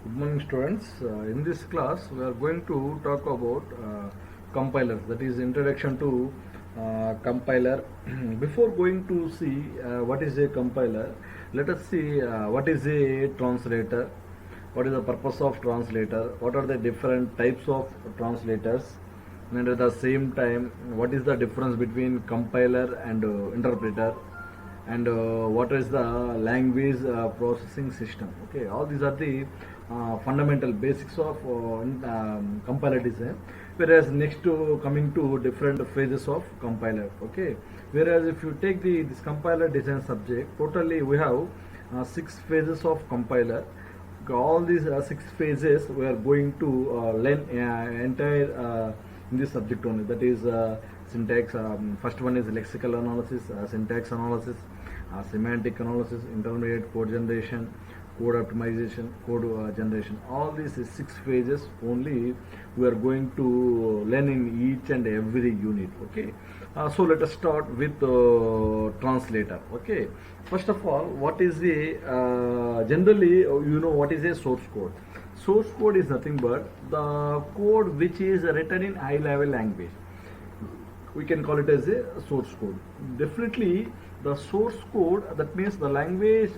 Good morning, students. In this class, we are going to talk about compilers. That is introduction to compiler. Before going to see what is a compiler, let us see what is a translator. What is the purpose of translator? What are the different types of translators? And at the same time, what is the difference between compiler and interpreter? And what is the language processing system? Okay, all these are the fundamental basics of compiler design. Whereas next to coming to different phases of compiler. Okay, whereas if you take this compiler design subject, totally we have 6 phases of compiler. All these 6 phases we are going to learn entire in this subject only. That is syntax. First one is lexical analysis, syntax analysis, semantic analysis, intermediate code generation, code optimization, code generation. All these 6 phases only we are going to learn in each and every unit. Okay, so let us start with translator. Okay, first of all, what is the generally you know what is a source code? Source code is nothing but the code which is written in high level language. We can call it as a source code. Definitely the source code, that means the language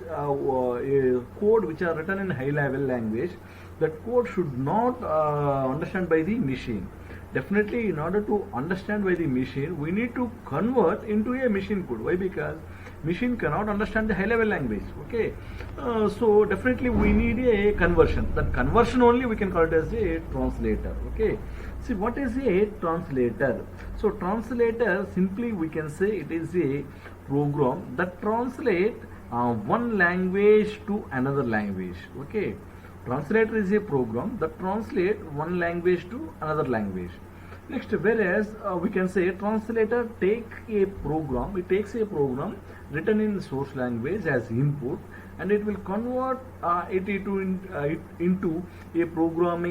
code which are written in high level language, that code should not understand by the machine. Definitely in order to understand by the machine, we need to convert into a machine code. Why? Because machine cannot understand the high level language. Okay, so definitely we need a conversion. That conversion only we can call it as a translator. Okay, see what is a translator? So translator, simply we can say it is a program that translate one language to another language. Okay, translator is a program that translate one language to another language. Next, whereas we can say translator takes a program written in source language as input, and it will convert into a program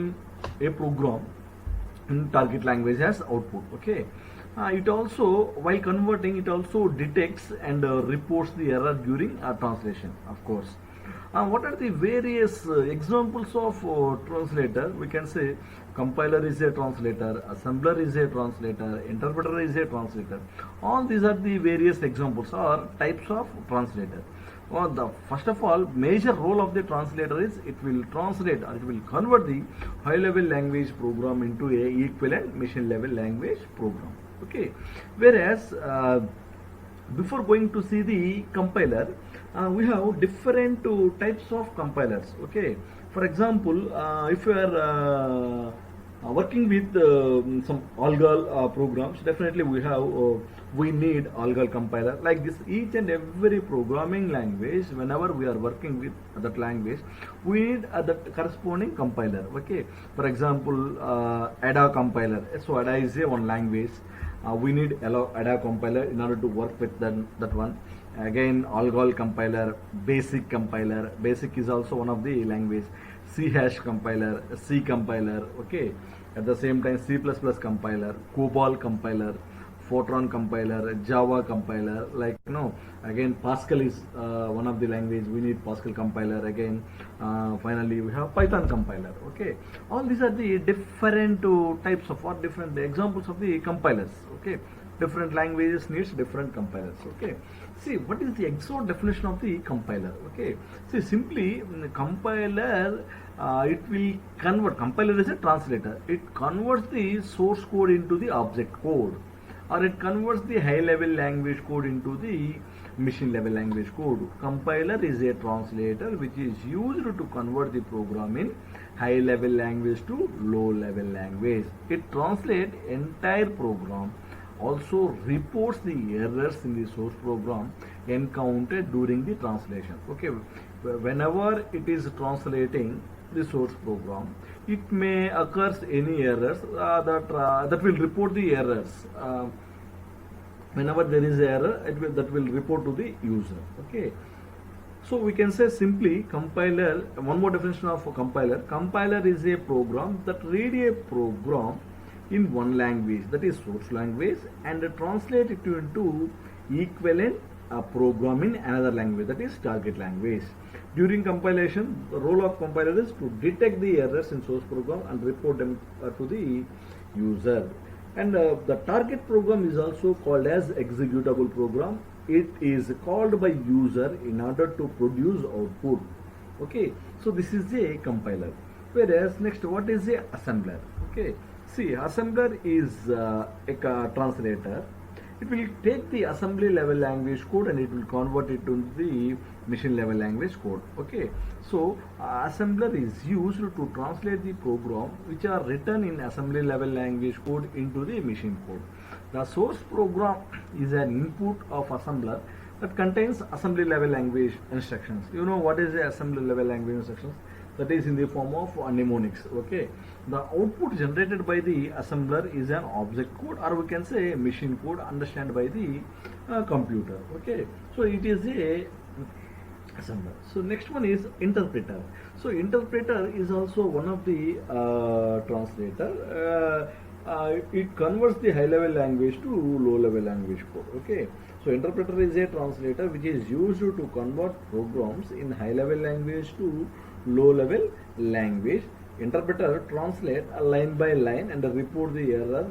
in target language as output. Okay, it also, while converting, it also detects and reports the error during translation, of course. What are the various examples of translator? We can say compiler is a translator, assembler is a translator, interpreter is a translator. All these are the various examples or types of translator. First of all, major role of the translator is it will translate or it will convert the high level language program into a equivalent machine level language program. Okay, whereas before going to see the compiler, we have different types of compilers. Okay, for example, if you are working with some ALGOL programs, definitely we need ALGOL compiler. Like this, each and every programming language, whenever we are working with that language, we need that corresponding compiler. Okay, for example, ADA compiler. So ADA is one language. We need ADA compiler in order to work with that one. Again, ALGOL compiler, BASIC compiler. BASIC is also one of the language. C# compiler, C compiler. Okay, at the same time C++ compiler, COBOL compiler, Fortran compiler, Java compiler. Like again Pascal is one of the language. We need Pascal compiler. Again, finally we have Python compiler. Okay, all these are the different types of, or different examples of the compilers. Okay, different languages needs different compilers. Okay, see what is the exact definition of the compiler? Okay, see simply compiler, it will convert. Compiler is a translator. It converts the source code into the object code, or it converts the high level language code into the machine level language code. Compiler is a translator which is used to convert the program in high level language to low level language. It translates entire program, also reports the errors in the source program encountered during the translation. Okay, whenever it is translating the source program, it may occurs any errors that will report the errors. Whenever there is error, that will report to the user. Okay, so we can say simply compiler. One more definition of a compiler: compiler is a program that read a program in one language, that is source language, and translate it into equivalent a program in another language, that is target language. During compilation, the role of compiler is to detect the errors in source program and report them to the user. And the target program is also called as executable program. It is called by user in order to produce output. Okay, so this is a compiler. Whereas next, what is a assembler? Okay, see, assembler is a translator. It will take the assembly level language code and it will convert it to the machine level language code. Okay, so assembler is used to translate the program which are written in assembly level language code into the machine code. The source program is an input of assembler that contains assembly level language instructions. You know what is the assembly level language instructions? That is in the form of mnemonics. Okay, the output generated by the assembler is an object code, or we can say machine code understood by the computer. Okay, so it is a assembler. So next one is interpreter. So interpreter is also one of the translator. It converts the high level language to low level language code. Okay, so interpreter is a translator which is used to convert programs in high level language to low level language. Interpreter translate a line by line and report the error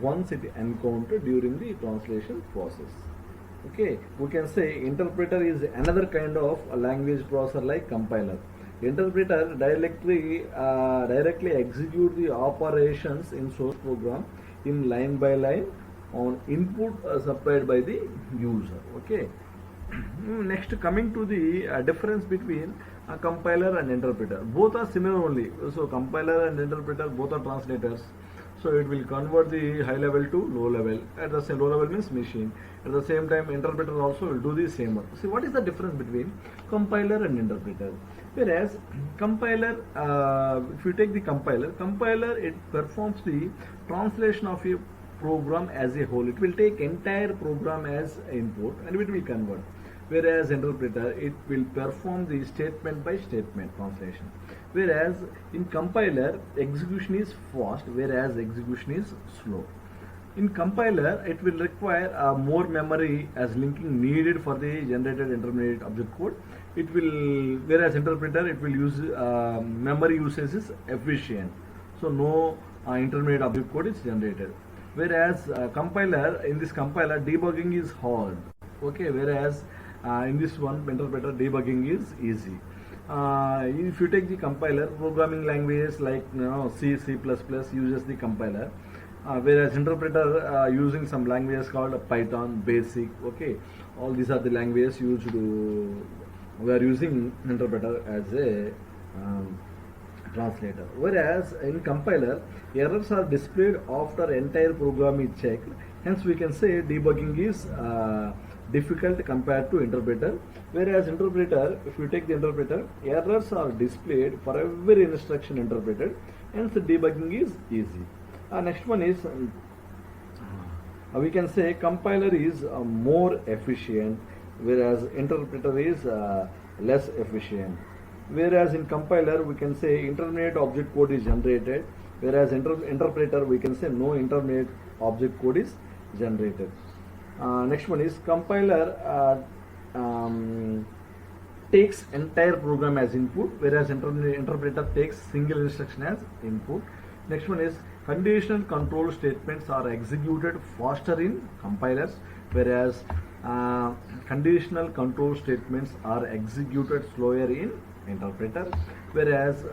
once it encountered during the translation process. Okay, we can say interpreter is another kind of a language processor like compiler. Interpreter directly execute the operations in source program in line by line on input supplied by the user. Okay. Next, coming to the difference between a compiler and interpreter. Both are similar only. So compiler and interpreter both are translators. So it will convert the high level to low level. At the same low level means machine. At the same time, interpreter also will do the same work. See, what is the difference between compiler and interpreter? Whereas compiler, if you take the compiler it performs the translation of a program as a whole. It will take entire program as input and it will convert. Whereas interpreter, it will perform the statement by statement translation. Whereas in compiler, execution is fast, whereas execution is slow. In compiler, it will require more memory as linking needed for the generated intermediate object code. It will, whereas interpreter, it will use memory usage is efficient. So no intermediate object code is generated. Whereas compiler, in this compiler, debugging is hard. Okay, whereas in this one interpreter, debugging is easy. If you take the compiler, programming languages like C, C++ uses the compiler. Whereas interpreter using some languages called Python, Basic. Okay, all these are the languages used to. We are using interpreter as a translator. Whereas in compiler, errors are displayed after entire program is checked. Hence, we can say debugging is difficult compared to interpreter. Whereas interpreter, if you take the interpreter, errors are displayed for every instruction interpreted. Hence, debugging is easy. Next one is we can say compiler is more efficient, whereas interpreter is less efficient. Whereas in compiler we can say intermediate object code is generated, whereas interpreter we can say no intermediate object code is generated. Next one is compiler takes entire program as input, whereas interpreter takes single instruction as input. Next one is conditional control statements are executed faster in compilers, whereas conditional control statements are executed slower in interpreter. Whereas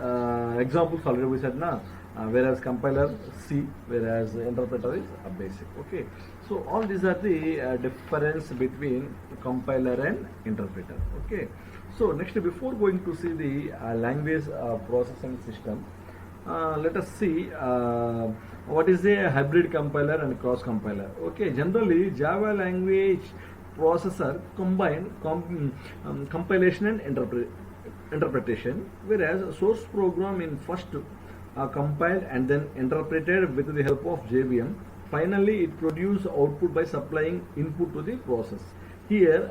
examples already we said na, whereas compiler C, whereas interpreter is basic. Okay, so all these are the difference between compiler and interpreter. Okay, so next, before going to see the language processing system, let us see what is a hybrid compiler and cross compiler. Okay, generally Java language processor combine compilation and interpretation, whereas source program in first compiled and then interpreted with the help of JVM. Finally, it produces output by supplying input to the process. Here,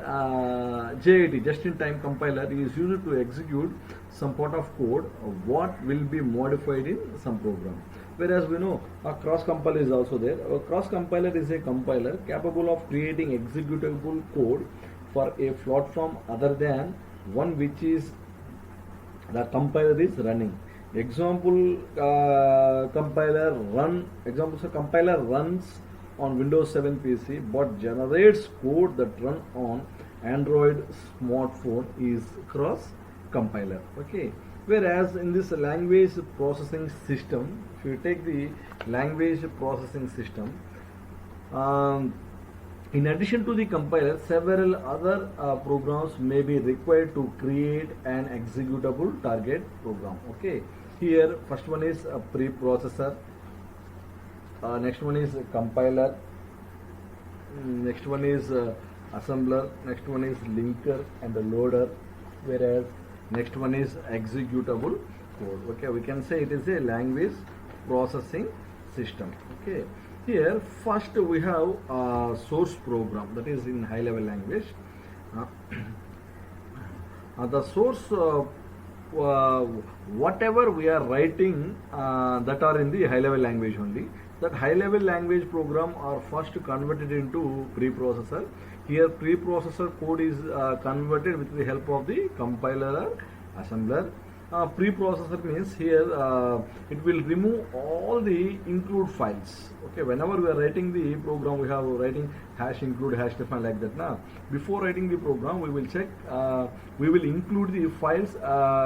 JIT, just-in-time compiler, is used to execute some part of code what will be modified in some program. Whereas we know a cross compiler is also there. A cross compiler is a compiler capable of creating executable code for a platform other than one which is the compiler is running. Compiler runs on Windows 7 PC but generates code that run on Android smartphone is cross compiler. Okay. Whereas in this language processing system, if you take the language processing system, um, in addition to the compiler, several other programs may be required to create an executable target program. Okay, here first one is a preprocessor, next one is a compiler, next one is assembler, next one is linker and the loader, whereas next one is executable code. Okay, we can say it is a language processing system. Okay, here first we have a source program, that is in high level language. Uh, the source whatever we are writing that are in the high level language only, that high level language program are first converted into preprocessor. Here preprocessor code is converted with the help of the compiler or assembler. Preprocessor means here it will remove all the include files. Okay, whenever we are writing the program, we have writing hash include hash define like that. Now, before writing the program, we will check. We will include the files,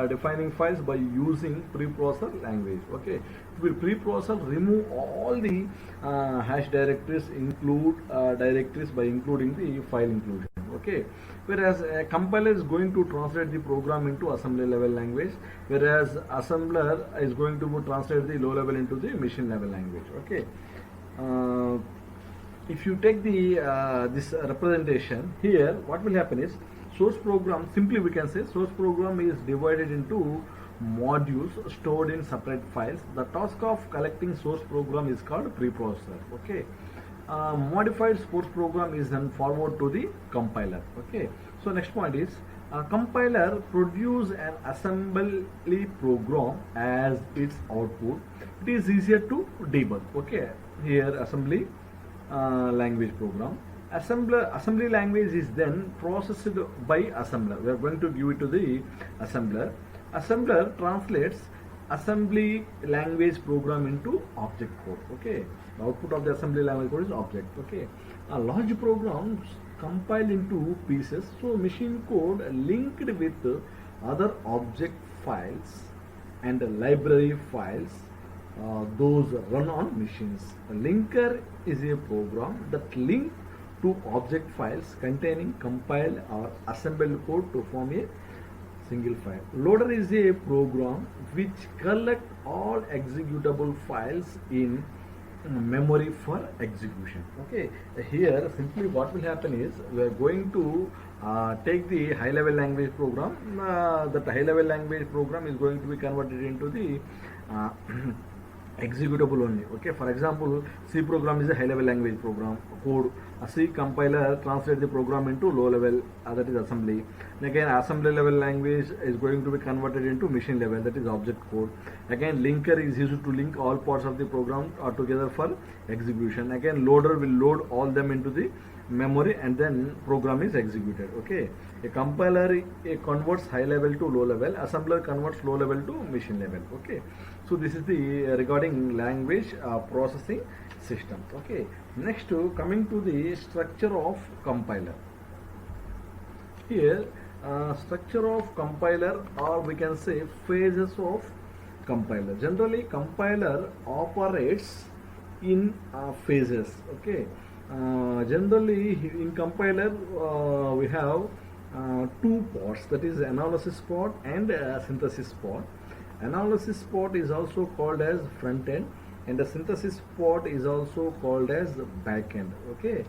defining files by using preprocessor language. Okay, it will preprocessor remove all the hash directories, include directories by including the file inclusion. Okay, whereas a compiler is going to translate the program into assembly level language, whereas assembler is going to translate the low level into the machine level language. Okay, if you take the this representation here, what will happen is source program, simply we can say source program is divided into modules stored in separate files. The task of collecting source program is called preprocessor. Okay, modified source program is then forward to the compiler. Okay, so next point is compiler produce an assembly program as its output. It is easier to debug. Okay, here assembly language program. Assembly language is then processed by assembler. We are going to give it to the assembler. Assembler translates assembly language program into object code. Okay, the output of the assembly language code is object. Okay, large programs compile into pieces, so machine code linked with other object files and library files, those run on machines. A linker is a program that link to object files containing compiled or assembled code to form a single file. Loader is a program which collect all executable files in memory for execution. Okay, here simply what will happen is we are going to take the high level language program. That high level language program is going to be converted into the executable only. Okay, for example, C program is a high level language program code. A C compiler translates the program into low level, that is assembly. And again, assembly level language is going to be converted into machine level, that is object code. Again, linker is used to link all parts of the program together for execution. Again, loader will load all them into the memory and then program is executed. Okay, a compiler converts high level to low level, assembler converts low level to machine level. Okay, so this is the regarding language processing system. Okay, next coming to the structure of compiler. Here structure of compiler, or we can say phases of compiler. Generally compiler operates in phases. Okay, generally in compiler we have two parts, that is analysis part and synthesis part. Analysis part is also called as front end and the synthesis part is also called as back end. Okay,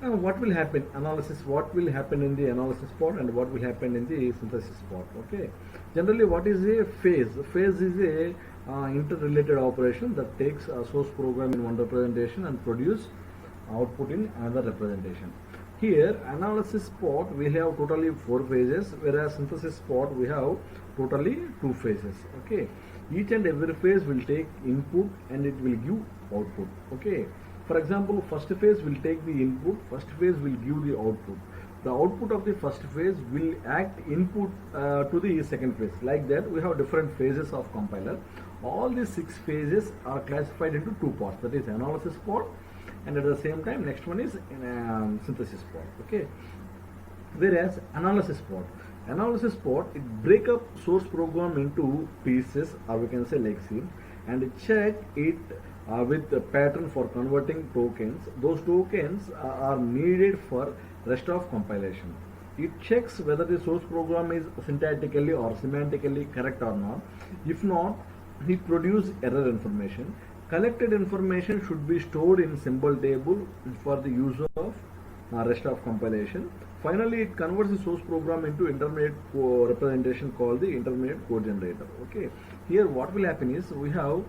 what will happen analysis, what will happen in the analysis part and what will happen in the synthesis part. Okay, generally what is a phase? Phase is a interrelated operation that takes a source program in one representation and produce output in another representation. Here analysis part we have totally 4 phases, whereas synthesis part we have totally 2 phases. Okay, each and every phase will take input and it will give output. Okay, for example, first phase will take the input, first phase will give the output. The output of the first phase will act input to the second phase. Like that, we have different phases of compiler. All these 6 phases are classified into 2 parts. That is analysis part, and at the same time, next one is synthesis part. Okay. Whereas analysis part, it break up source program into pieces, or we can say lexeme, and check it with the pattern for converting tokens. Those tokens are needed for rest of compilation. It checks whether the source program is syntactically or semantically correct or not. If not, it produces error information. Collected information should be stored in symbol table for the use of rest of compilation. Finally, it converts the source program into intermediate representation called the intermediate code generator. Okay. Here, what will happen is we have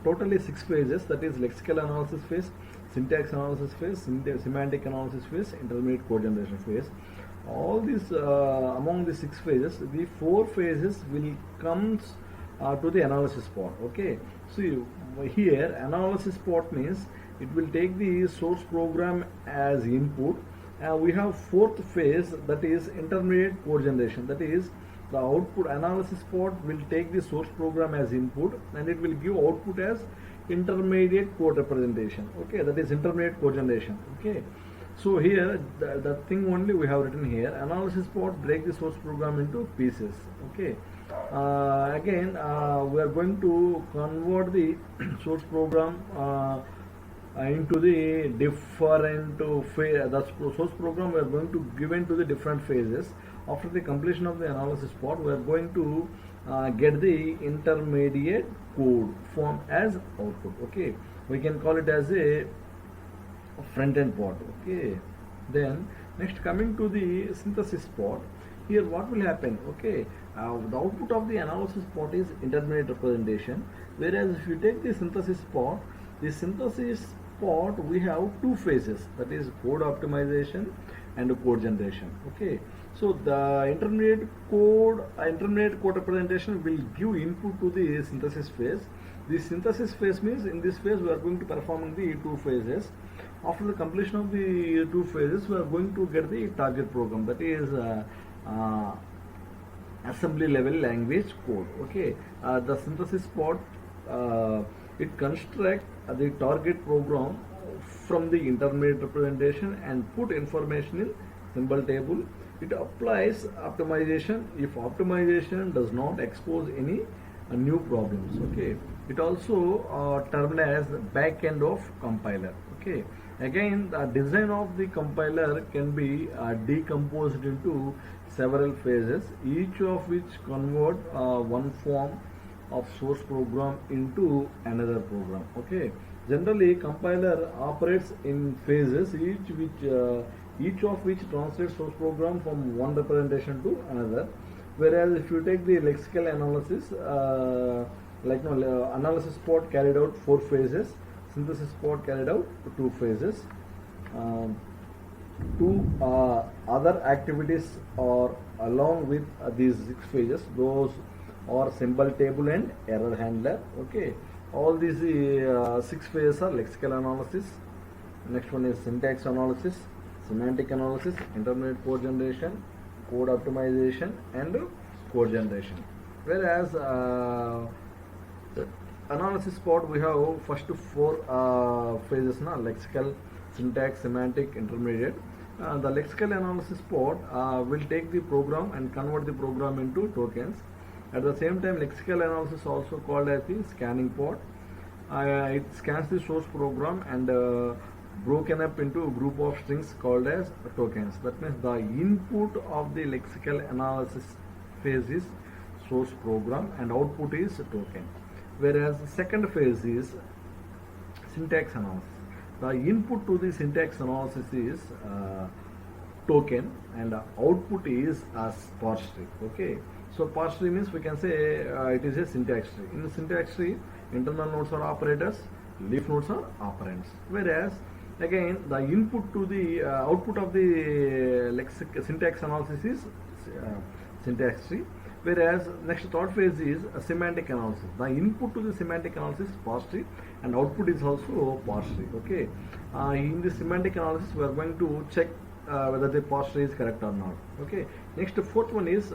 totally 6 phases. That is lexical analysis phase, syntax analysis phase, semantic analysis phase, intermediate code generation phase. All these among the 6 phases, the 4 phases will comes to the analysis part. Okay, so here analysis part means it will take the source program as input. We have 4th phase, that is intermediate code generation. That is the output. Analysis part will take the source program as input and it will give output as intermediate code representation. Okay, that is intermediate code generation. Okay, so here the thing only we have written here. Analysis part break the source program into pieces. Okay, again we are going to convert the source program into the different phase. The source program we are going to give into the different phases. After the completion of the analysis part, we are going to get the intermediate code form as output. Okay, we can call it as a front end part. Okay, then next coming to the synthesis part. Here what will happen? Okay, the output of the analysis part is intermediate representation, whereas if you take the synthesis part we have 2 phases, that is code optimization and code generation. Okay, so the intermediate code representation will give input to the synthesis phase. The synthesis phase means in this phase we are going to perform the 2 phases. After the completion of the 2 phases, we are going to get the target program, that is assembly level language code. Okay, the synthesis part it constructs the target program from the intermediate representation and put information in symbol table. It applies optimization if optimization does not expose any new problems. Okay, it also termed as back end of compiler. Okay, again the design of the compiler can be decomposed into several phases, each of which convert one form of source program into another program. Okay, generally compiler operates in phases, each of which translates source program from one representation to another. Whereas if you take the lexical analysis, analysis part carried out 4 phases, synthesis part carried out 2 phases. Two other activities are along with these 6 phases. Those are symbol table and error handler. Okay, all these 6 phases are lexical analysis. Next one is syntax analysis, semantic analysis, intermediate code generation, code optimization, and code generation. Whereas the analysis part we have first 4 phases na, lexical, syntax, semantic, intermediate. The lexical analysis part will take the program and convert the program into tokens. At the same time, lexical analysis also called as the scanning part. It scans the source program and broken up into a group of strings called as tokens. That means the input of the lexical analysis phase is source program and output is token. Whereas the second phase is syntax analysis. The input to the syntax analysis is token and the output is as parse tree. Okay, so parse tree means we can say it is a syntax tree. In the syntax tree, internal nodes are operators, leaf nodes are operands. Whereas Again, the input to the output of the syntax analysis is syntax tree, whereas next third phase is semantic analysis. The input to the semantic analysis is parse tree, and output is also parse tree. Okay, in the semantic analysis, we are going to check whether the parse tree is correct or not. Okay, next fourth one is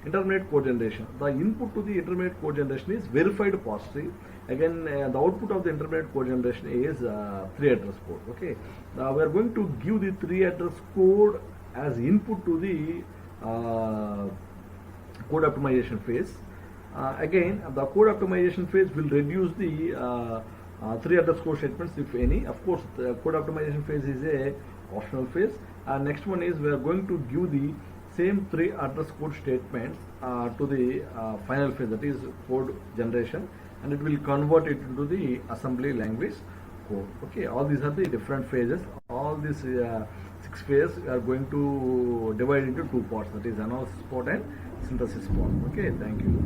intermediate code generation. The input to the intermediate code generation is verified parse tree. Again, the output of the intermediate code generation is 3 address code. Okay, we are going to give the 3 address code as input to the code optimization phase. Again, the code optimization phase will reduce the 3 address code statements, if any. Of course, the code optimization phase is a optional phase. Next one is we are going to give the same 3 address code statements to the final phase, that is code generation, and it will convert it into the assembly language code. Okay, all these are the different phases. All these 6 phases are going to divide into 2 parts, that is analysis part and synthesis part. Okay, thank you.